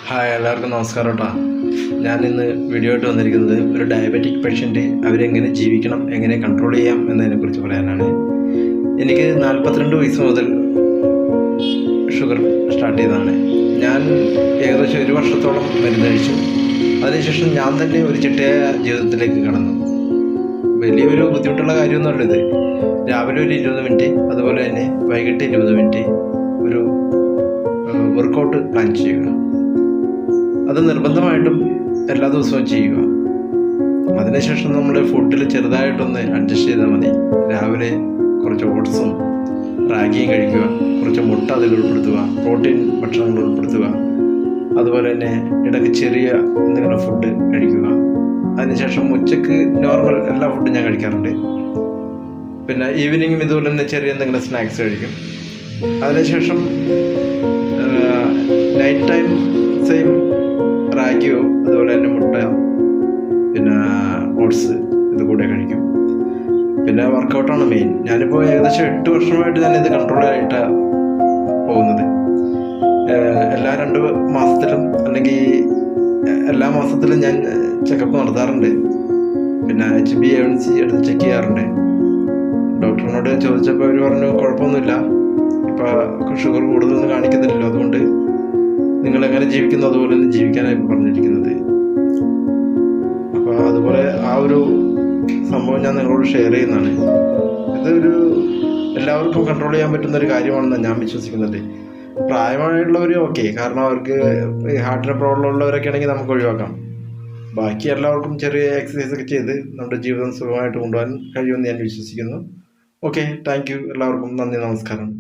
Hi, എല്ലാവർക്കും നമസ്കാരം കേട്ടോ. ഞാൻ ഇന്ന് വീഡിയോ ആയിട്ട് വന്നിരിക്കുന്നത് ഒരു ഡയബറ്റിക് പേഷ്യൻ്റ് അവരെങ്ങനെ ജീവിക്കണം, എങ്ങനെ കൺട്രോൾ ചെയ്യാം എന്നതിനെക്കുറിച്ച് പറയാനാണ്. എനിക്ക് 42 വയസ്സ് മുതൽ ഷുഗർ സ്റ്റാർട്ട് ചെയ്തതാണ്. ഞാൻ ഏകദേശം 1 വർഷത്തോളം മരുന്ന് കഴിച്ചു. അതിനുശേഷം ഞാൻ തന്നെ ഒരു ചിട്ടയായ ജീവിതത്തിലേക്ക് കടന്നു. വലിയൊരു ബുദ്ധിമുട്ടുള്ള കാര്യമൊന്നുമല്ല ഇത്. രാവിലെ ഒരു 20 മിനിറ്റ്, അതുപോലെ തന്നെ വൈകിട്ട് 20 മിനിറ്റ് ഒരു വർക്കൗട്ട് പ്ലാൻ ചെയ്യുക. അത് നിർബന്ധമായിട്ടും എല്ലാ ദിവസവും ചെയ്യുക. അതിനുശേഷം നമ്മൾ ഫുഡിൽ ചെറുതായിട്ടൊന്ന് അഡ്ജസ്റ്റ് ചെയ്താൽ മതി. രാവിലെ കുറച്ച് ഓട്സും റാഗിയും കഴിക്കുക, കുറച്ച് മുട്ട അതിൽ ഉൾപ്പെടുത്തുക, പ്രോട്ടീൻ ഭക്ഷണങ്ങൾ ഉൾപ്പെടുത്തുക, അതുപോലെ തന്നെ ഇടയ്ക്ക് ചെറിയ എന്തെങ്കിലും ഫുഡ് കഴിക്കുക. അതിനുശേഷം ഉച്ചയ്ക്ക് നോർമൽ എല്ലാ ഫുഡും ഞാൻ കഴിക്കാറുണ്ട്. പിന്നെ ഈവനിങ്ങും ഇതുപോലെ തന്നെ ചെറിയ എന്തെങ്കിലും സ്നാക്സ് കഴിക്കും. അതിനുശേഷം നൈറ്റ് ടൈം സെയിം റാഗിയോ അതുപോലെ തന്നെ മുട്ട, പിന്നെ ഓട്സ് ഇത് കൂടെ കഴിക്കും. പിന്നെ വർക്കൗട്ടാണ് മെയിൻ. ഞാനിപ്പോൾ ഏകദേശം 8 വർഷമായിട്ട് തന്നെ ഇത് കൺട്രോളായിട്ടാണ് പോകുന്നത്. എല്ലാ 2 മാസത്തിലും അല്ലെങ്കിൽ എല്ലാ മാസത്തിലും ഞാൻ ചെക്കപ്പ് നടത്താറുണ്ട്. പിന്നെ HbA1c എടുത്ത് ചെക്ക് ചെയ്യാറുണ്ട്. ഡോക്ടറിനോട് ചോദിച്ചപ്പോൾ അവർ പറഞ്ഞു കുഴപ്പമൊന്നുമില്ല, ഇപ്പോൾ ഷുഗർ കൂടുതലൊന്നും കാണിക്കുന്നില്ലല്ലോ, അതുകൊണ്ട് നിങ്ങളെങ്ങനെ ജീവിക്കുന്നു അതുപോലെ തന്നെ ജീവിക്കാനായി പറഞ്ഞിരിക്കുന്നത്. അപ്പോൾ അതുപോലെ ആ ഒരു സംഭവം ഞാൻ നിങ്ങളോട് ഷെയർ ചെയ്യുന്നതാണ്. ഇതൊരു എല്ലാവർക്കും കൺട്രോൾ ചെയ്യാൻ പറ്റുന്ന ഒരു കാര്യമാണെന്ന് ഞാൻ വിശ്വസിക്കുന്നുണ്ട്. പ്രായമായിട്ടുള്ളവർ ഓക്കെ, കാരണം അവർക്ക് ഹാർട്ടിന് പ്രോബ്ലം ഉള്ളവരൊക്കെ ആണെങ്കിൽ നമുക്ക് ഒഴിവാക്കാം. ബാക്കി എല്ലാവർക്കും ചെറിയ എക്സസൈസ് ഒക്കെ ചെയ്ത് നമ്മുടെ ജീവിതം സുഖമായിട്ട് കൊണ്ടുപോകാൻ കഴിയുമെന്ന് ഞാൻ വിശ്വസിക്കുന്നു. Okay, thank you. എല്ലാവർക്കും നന്ദി, നമസ്കാരം.